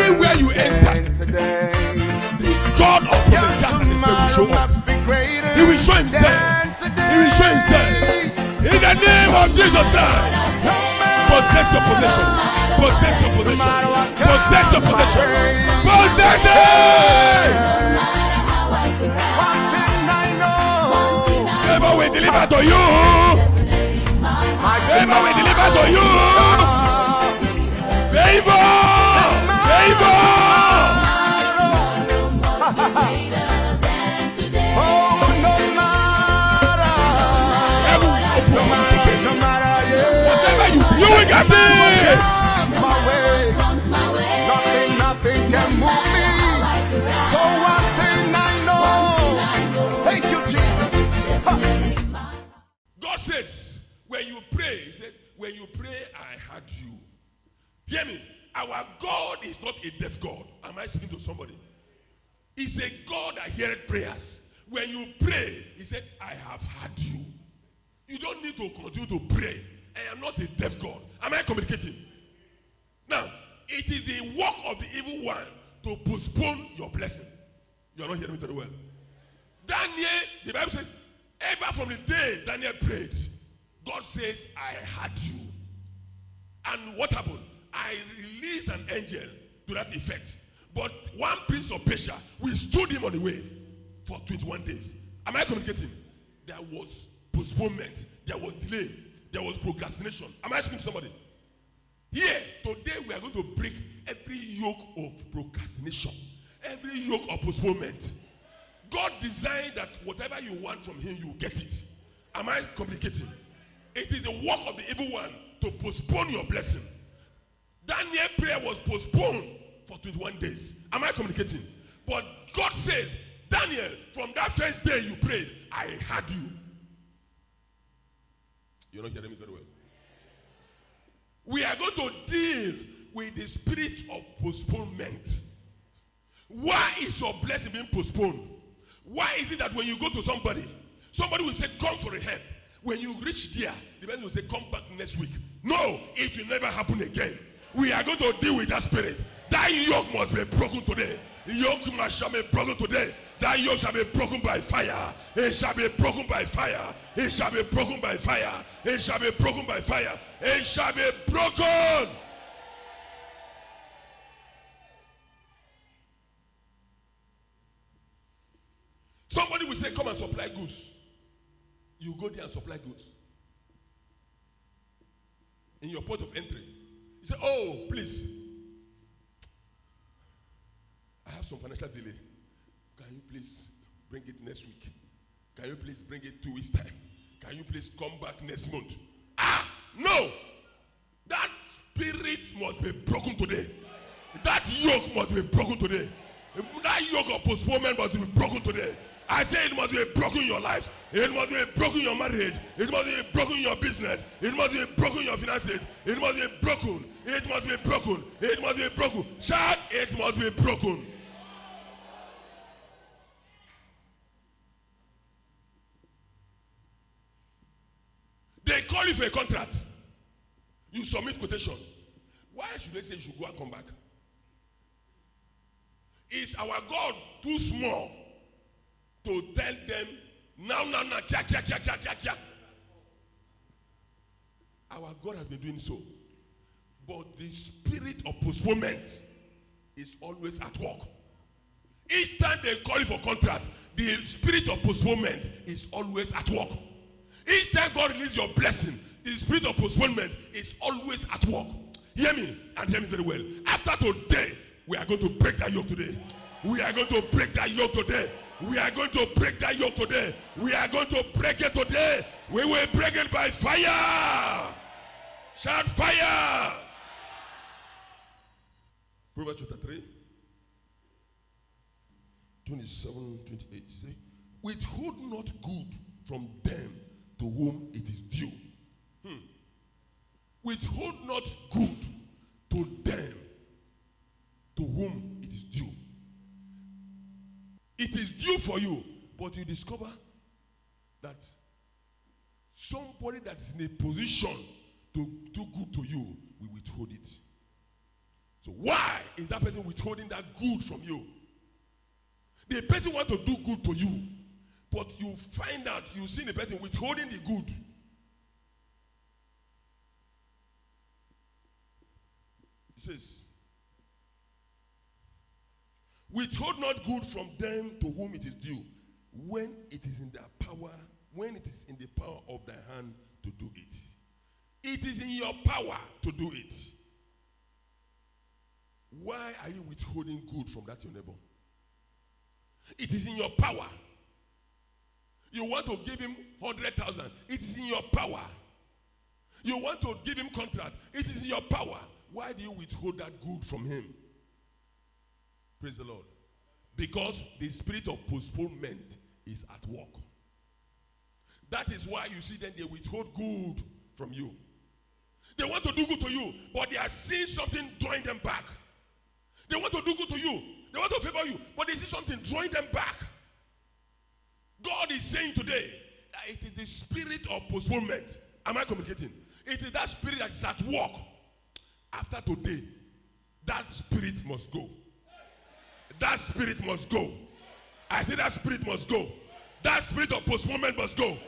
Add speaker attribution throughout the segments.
Speaker 1: Anywhere you enter, the God of prophets will show up. He will show himself. He will show himself. In the name of Jesus Christ. Possess your possession. Possess your possession. Possess your possession. Possess it. Favor will deliver to you. Favor will deliver to you. Favor. Favor. You will get this. Comes my way. Nothing can move me. So one thing I know. Thank you, Jesus. God says, when you pray, he said, when you pray, I heard you. Hear me. Our God is not a deaf God. Am I speaking to somebody? He's a God that heareth prayers. When you pray, he said, I have heard you. You don't need to continue to pray. I am not a deaf God. Am I communicating? Now, it is the work of the evil one to postpone your blessing. You are not hearing me very well. Daniel, the Bible says, ever from the day Daniel prayed, God says, I heard you. And what happened? I released an angel to that effect. But one prince of Persia, we stood him on the way for 21 days. Am I communicating? There was postponement. There was delay. There was procrastination. Am I speaking to somebody? Here, today we are going to break every yoke of procrastination, every yoke of postponement. God designed that whatever you want from him, you get it. Am I communicating? It is the work of the evil one to postpone your blessing. Daniel's prayer was postponed for 21 days. Am I communicating? But God says, Daniel, from that first day you prayed, I heard you. You're not hearing me very well. We are going to deal with the spirit of postponement. Why is your blessing being postponed? Why is it that when you go to somebody will say, come for a help. When you reach there, the person will say, come back next week. No, it will never happen again. We are going to deal with that spirit. That yoke must be broken today. Yoke shall be broken today. That yoke shall be broken by fire. It shall be broken by fire. It shall be broken by fire. It shall be broken by fire. It shall be broken. Somebody will say, come and supply goods. You go there and supply goods. In your port of entry. You say, oh, please. I have some financial delay. Can you please bring it next week? Can you please bring it 2 weeks time? Can you please come back next month? No. That spirit must be broken today. That yoke must be broken today. That yoke of postponement must be broken today. I say it must be broken in your life. It must be broken in your marriage. It must be broken in your business. It must be broken in your finances. It must be broken. It must be broken. It must be broken. Shout, it must be broken. They call you for a contract. You submit quotation. Why should they say you should go and come back? Is our God too small to tell them now, kia? Our God has been doing so. But the spirit of postponement is always at work. Each time they call you for contract, the spirit of postponement is always at work. Each time God releases your blessing, the spirit of postponement is always at work. Hear me and hear me very well. After today, we are going to break that yoke today. We are going to break that yoke today. We are going to break that yoke today. We are going to break it today. We will break it by fire. Shout fire. Proverbs chapter 3, 27, 28. Say, withhold not good from them to whom it is due. Withhold not good to them to whom it is due. It is due for you, but you discover that somebody that's in a position to do good to you will withhold it.
Speaker 2: So why is that person withholding that good from you? The person wants to do good to you, but you find out, you see the person withholding the good. It says, withhold not good from them to whom it is due, when it is in their power, when it is in the power of thy hand to do it. It is in your power to do it. Why are you withholding good from that your neighbor? It is in your power. You want to give him 100,000. It is in your power. You want to give him contract. It is in your power. Why do you withhold that good from him? Praise the Lord. Because the spirit of postponement is at work. That is why you see them, they withhold good from you. They want to do good to you, but they are seeing something drawing them back. They want to do good to you. They want to favor you, but they see something drawing them back. God is saying today that it is the spirit of postponement. Am I communicating? It is that spirit that is at work. After today, that spirit must go. That spirit must go. I say that spirit must go. That spirit of postponement must go.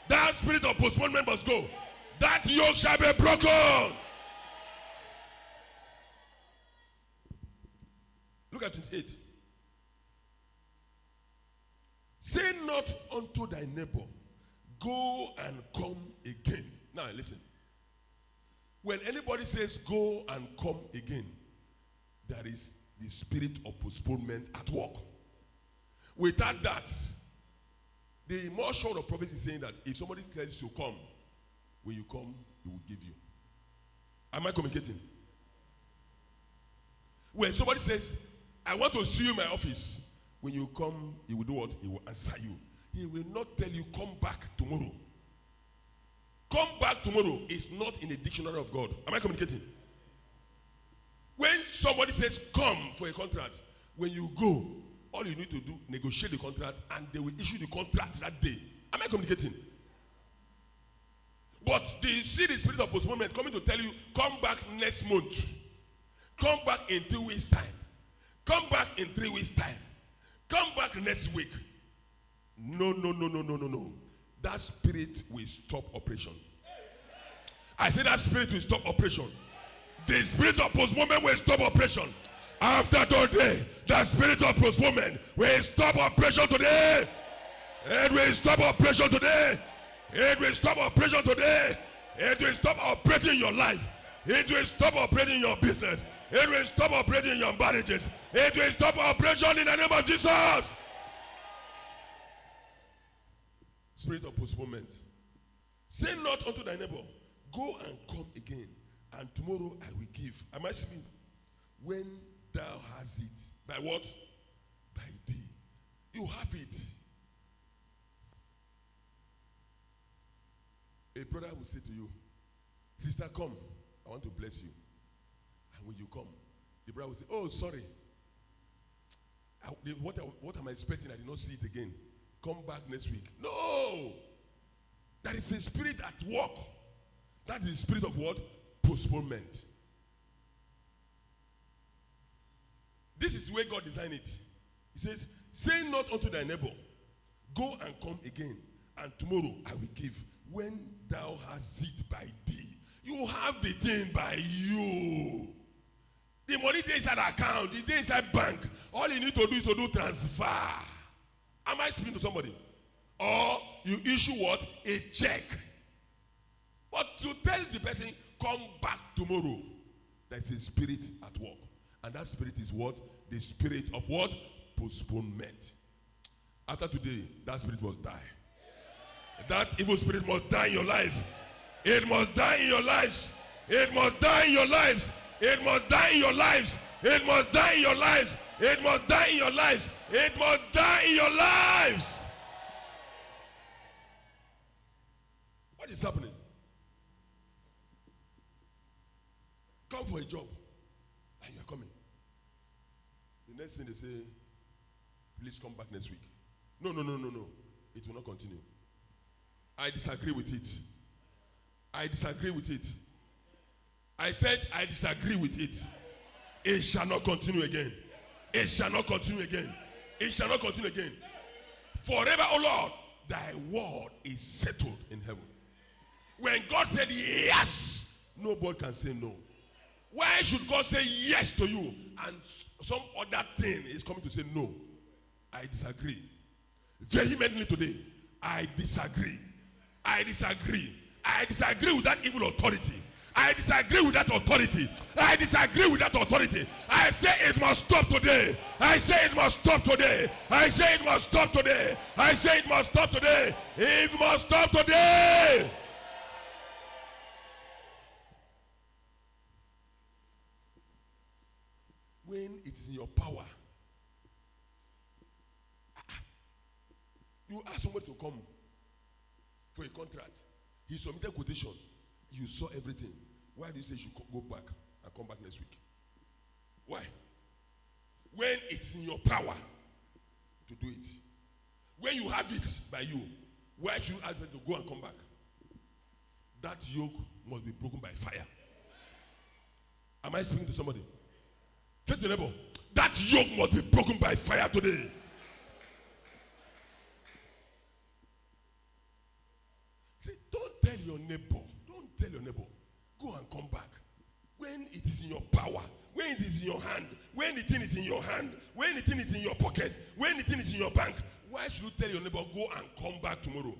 Speaker 2: That spirit of postponement must go. That yoke shall be broken. Look at 28. Say not unto thy neighbor, go and come again. Now listen. When anybody says go and come again, there is the spirit of postponement at work. Without that, the more short of prophecy is saying that if somebody tells you to come, when you come, he will give you. Am I communicating? When somebody says, I want to see you in my office, when you come, he will do what? He will answer you. He will not tell you, come back tomorrow. Come back tomorrow is not in the dictionary of God. Am I communicating? When somebody says come for a contract, when you go, all you need to do, negotiate the contract, and they will issue the contract that day. Am I communicating? But you see the spirit of postponement coming to tell you, come back next month. Come back in 2 weeks' time. Come back in 3 weeks' time. Come back next week. No. That spirit will stop operation. I say that spirit will stop operation. The spirit of postponement will stop operation. After today, the spirit of postponement will stop operation today. It will stop operation today. It will stop operation today. It will stop operating in your life. It will stop operating in your business. It will stop operating in your marriages. It will stop operation in the name of Jesus. Spirit of postponement. Say not unto thy neighbor, go and come again, and tomorrow I will give. Am I speaking? When thou hast it. By what? By thee. You have it. A brother will say to you, sister, come. I want to bless you. And when you come, the brother will say, oh, sorry. What am I expecting? I did not see it again. Come back next week. No! That is a spirit at work. That is the spirit of what? Postponement. This is the way God designed it. He says, say not unto thy neighbor, go and come again, and tomorrow I will give. When thou hast it by thee. You have the thing by you. The money there is at account, the day is at bank. All you need to do is to do transfer. Am I speaking to somebody? Or you issue what? A check. But to tell the person, come back tomorrow, that's a spirit at work. And that spirit is what? The spirit of what? Postponement. After today, that spirit must die. That evil spirit must die in your life. It must die in your lives. It must die in your lives. It must die in your lives. It must die in your lives. It must die in your lives. It must die in your lives. What is happening? Come for a job. And you are coming. The next thing they say, please come back next week. No. It will not continue. I disagree with it. I disagree with it. I said I disagree with it. It shall not continue again. It shall not continue again. It shall not continue again. Forever, O Lord, thy word is settled in heaven. When God said yes, nobody can say no. Why should God say yes to you and some other thing is coming to say no? I disagree. Vehemently today, I disagree. I disagree. I disagree with that evil authority. I disagree with that authority. I disagree with that authority. I say it must stop today. I say it must stop today. I say it must stop today. I say it must stop today. It must stop today. When it is in your power, you ask somebody to come for a contract. He submitted quotation. You saw everything. Why do you say you should go back and come back next week? Why? When it's in your power to do it. When you have it by you, why should you ask them to go and come back? That yoke must be broken by fire. Am I speaking to somebody? Say to your neighbor, that yoke must be broken by fire today. Say, don't tell your neighbor, go and come back. When it is in your power, when it is in your hand, when the thing is in your hand, when the thing is in your pocket, when the thing is in your bank, why should you tell your neighbor, go and come back tomorrow?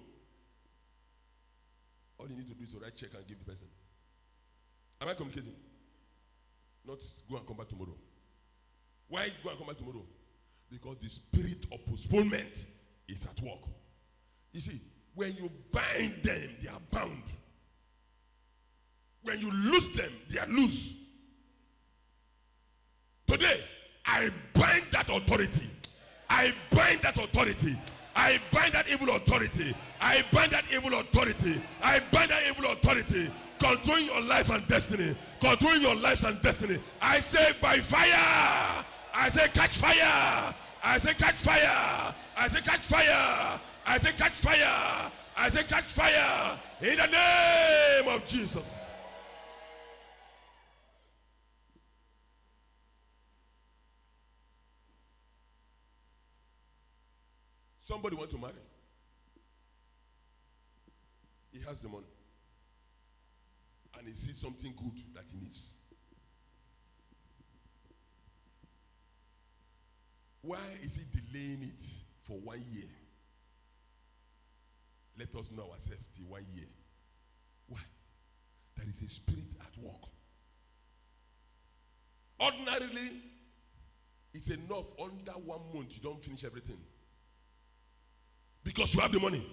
Speaker 2: All you need to do is to write check and give the person. Am I communicating? Not go and come back tomorrow. Why go and come back tomorrow? Because the spirit of postponement is at work. You see, when you bind them, they are bound. When you loose them, they are loose. Today, I bind that authority. I bind that authority. I bind that evil authority. I bind that evil authority. I bind that evil authority. Controlling your life and destiny. Controlling your lives and destiny. I say by fire. I say catch fire. I say catch fire. I say catch fire. I say catch fire. I say catch fire. In the name of Jesus. Somebody want to marry. He has the money. And he sees something good that he needs. Why is he delaying it for 1 year? Let us know ourselves till 1 year. Why? There is a spirit at work. Ordinarily, it's enough under 1 month you don't finish everything. Because you have the money.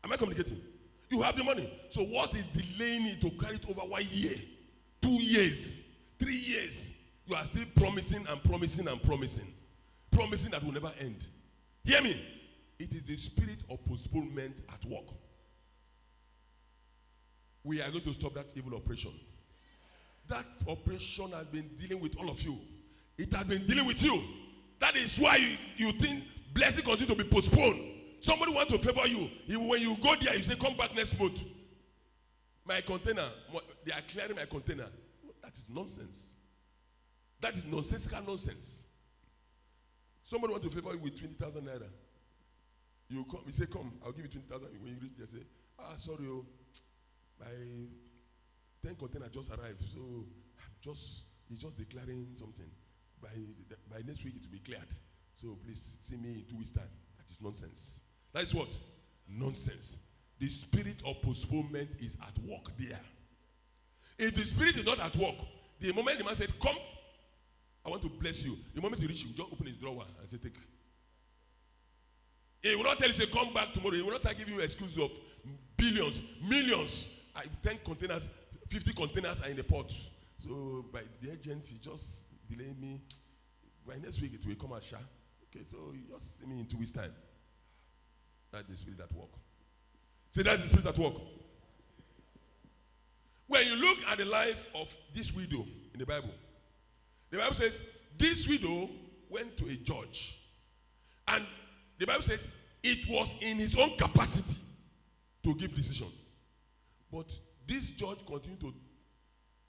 Speaker 2: Am I communicating? You have the money. So what is delaying it to carry it over 1 year, 2 years, 3 years? You are still promising and promising and promising. Promising that will never end. Hear me. It is the spirit of postponement at work. We are going to stop that evil operation. That operation has been dealing with all of you. It has been dealing with you. That is why you think blessing continue to be postponed. Somebody wants to favor you. When you go there, you say, come back next month. My container, they are clearing my container. That is nonsense. That is nonsensical nonsense. Somebody wants to favor you with 20,000 naira. You come, you say, come, I'll give you 20,000. When you reach there, say, sorry, my 10 container just arrived. So he's just declaring something. By next week, it will be cleared. So please see me in 2 weeks' time. That is nonsense. That is what? Nonsense. The spirit of postponement is at work there. If the spirit is not at work, the moment the man said, come, I want to bless you. The moment you reach, you just open his drawer and say, take. He will not tell you, say, come back tomorrow. He will not start giving you excuses of billions, millions. 10 containers, 50 containers are in the port. So by the agent, he just delayed me. By next week, it will come out, sha. Okay, so you just see me in 2 weeks' time. That's the spirit at work. Say, that's the spirit at work. When you look at the life of this widow in the Bible says, this widow went to a judge. And the Bible says, it was in his own capacity to give decision. But this judge continued to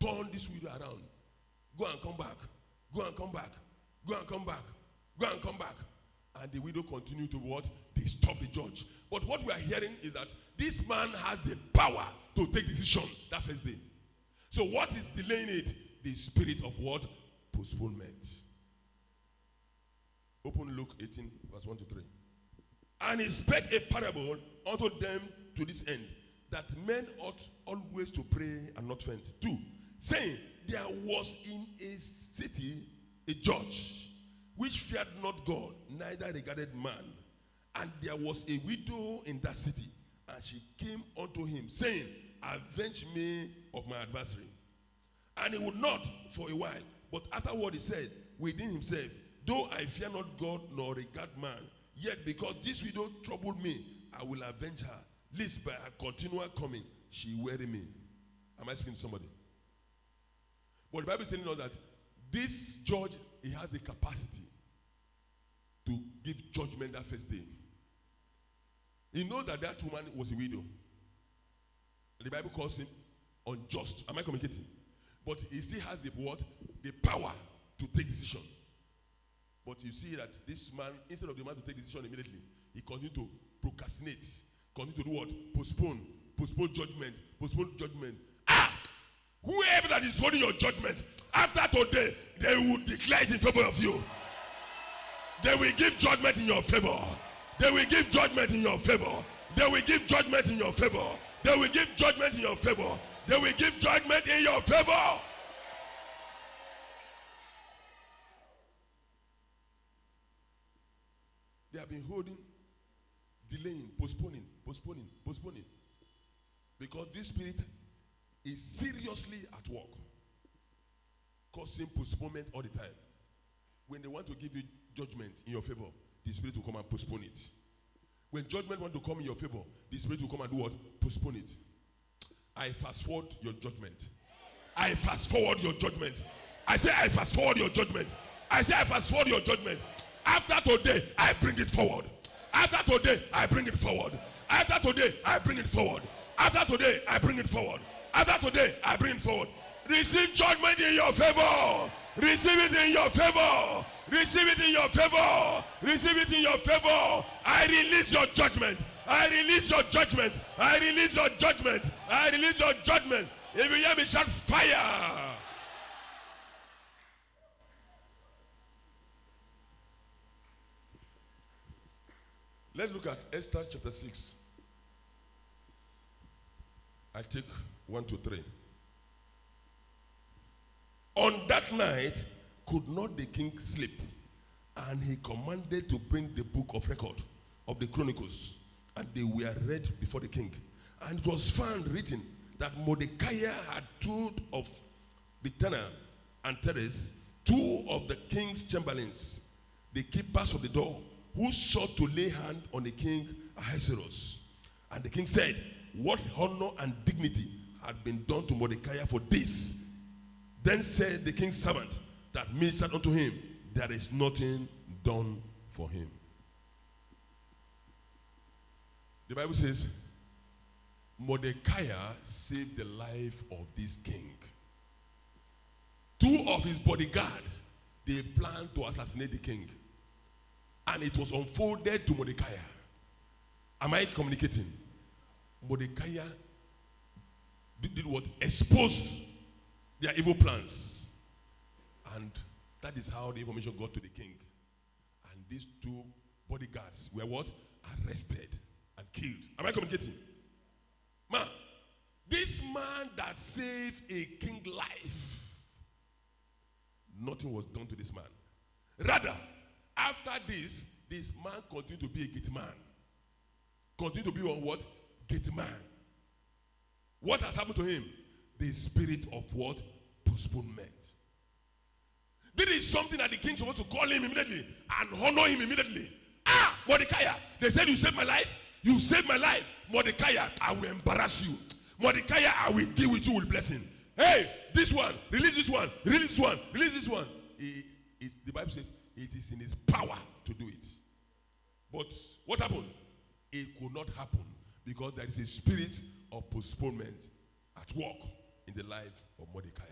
Speaker 2: turn this widow around. Go and come back. Go and come back. Go and come back. Go and come back. And the widow continued to what? Disturb the judge. But what we are hearing is that this man has the power to take decision that first day. So what is delaying it? The spirit of what? Postponement. Open Luke 18, verse 1 to 3. And he spake a parable unto them to this end, that men ought always to pray and not faint. 2, saying, there was in a city a judge, which feared not God, neither regarded man. And there was a widow in that city, and she came unto him, saying, avenge me of my adversary. And he would not for a while, but afterward he said within himself, though I fear not God nor regard man, yet because this widow troubled me, I will avenge her, lest by her continual coming she weary me. Am I speaking to somebody? But the Bible is telling us that this judge, he has the capacity to give judgment that first day. He knows that that woman was a widow. The Bible calls him unjust. Am I communicating? But he still has the what? The power to take decision. But you see that this man, instead of the man to take decision immediately, he continued to procrastinate. Continue to do what? Postpone. Postpone judgment. Postpone judgment. Whoever that is holding your judgment, after today, they will declare it in favor of you. They will give judgment in your favor. They will give judgment in your favor. They will give judgment in your favor. They will give judgment in your favor. They will give judgment in your favor. They have been holding, delaying, postponing. Because this spirit is seriously at work, causing postponement all the time. When they want to give you judgment in your favor, the spirit will come and postpone it. When judgment wants to come in your favor, the spirit will come and do what? Postpone it. I fast forward your judgment. I fast forward your judgment. I say I fast forward your judgment. I say I fast forward your judgment. After today, I bring it forward. After today, I bring it forward. After today, I bring it forward. After today, I bring it forward. After today, I bring it forward. Receive judgment in your favor. Receive it in your favor. Receive it in your favor. Receive it in your favor. I release your judgment. I release your judgment. I release your judgment. I release your judgment. If you hear me, shout fire. Let's look at Esther chapter 6. I take 1 to 3. On that night, could not the king sleep, and he commanded to bring the book of record of the Chronicles, and they were read before the king. And it was found written that Mordecai had told of Bigthana and Teres, 2 of the king's chamberlains, the keepers of the door, who sought to lay hand on the king Ahasuerus. And the king said, what honor and dignity had been done to Mordecai for this? Then said the king's servant that ministered unto him, there is nothing done for him. The Bible says, Mordecai saved the life of this king. 2 of his bodyguard, they planned to assassinate the king. And it was unfolded to Mordecai. Am I communicating? Mordecai did what? Exposed their evil plans. And that is how the information got to the king. And these 2 bodyguards were what? Arrested and killed. Am I communicating? Man, this man that saved a king's life, nothing was done to this man. Rather, after this man continued to be a gate man. Continued to be on what? Gate man. What has happened to him? The spirit of what? Postponement. This is something that the king is supposed to call him immediately and honor him immediately. Mordecai, they said you saved my life. You saved my life. Mordecai, I will embarrass you. Mordecai, I will deal with you with blessing. Hey, this one, release this one, release this one, release this one. The Bible says it is in his power to do it. But what happened? It could not happen because there is a spirit of postponement at work in the life of Mordecai.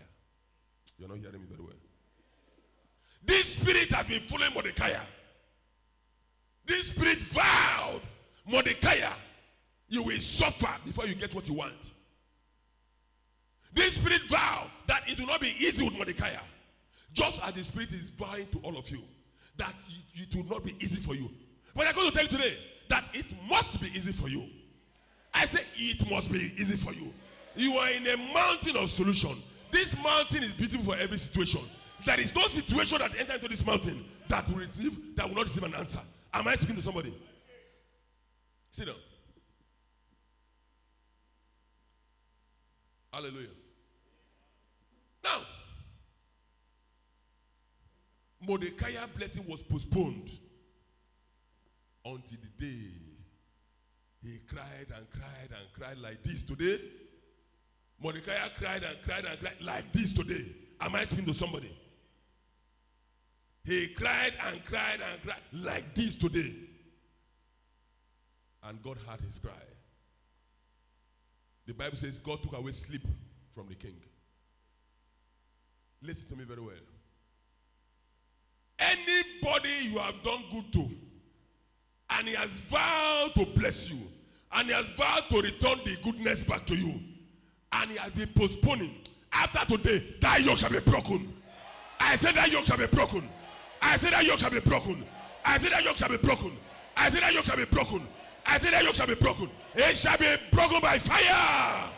Speaker 2: You're not hearing me very well. This spirit has been following Mordecai. This spirit vowed, Mordecai, you will suffer before you get what you want. This spirit vowed that it will not be easy with Mordecai. Just as the spirit is vowing to all of you that it will not be easy for you. But I'm going to tell you today that it must be easy for you. I say it must be easy for you. You are in a mountain of solution. This mountain is beautiful for every situation. There is no situation that enter into this mountain that will not receive an answer. Am I speaking to somebody? Sit down. Hallelujah. Now, Mordecai's blessing was postponed until the day he cried and cried and cried like this today. Mordecai cried and cried and cried like this today. Am I speaking to somebody? He cried and cried and cried like this today. And God heard his cry. The Bible says God took away sleep from the king. Listen to me very well. Anybody you have done good to, and he has vowed to bless you, and he has vowed to return the goodness back to you, and he has been postponing, after today, that yoke shall be broken. I said that yoke shall be broken. I said that yoke shall be broken. I said that yoke shall be broken. I said that yoke shall be broken. I said that yoke shall be broken. It shall be broken by fire.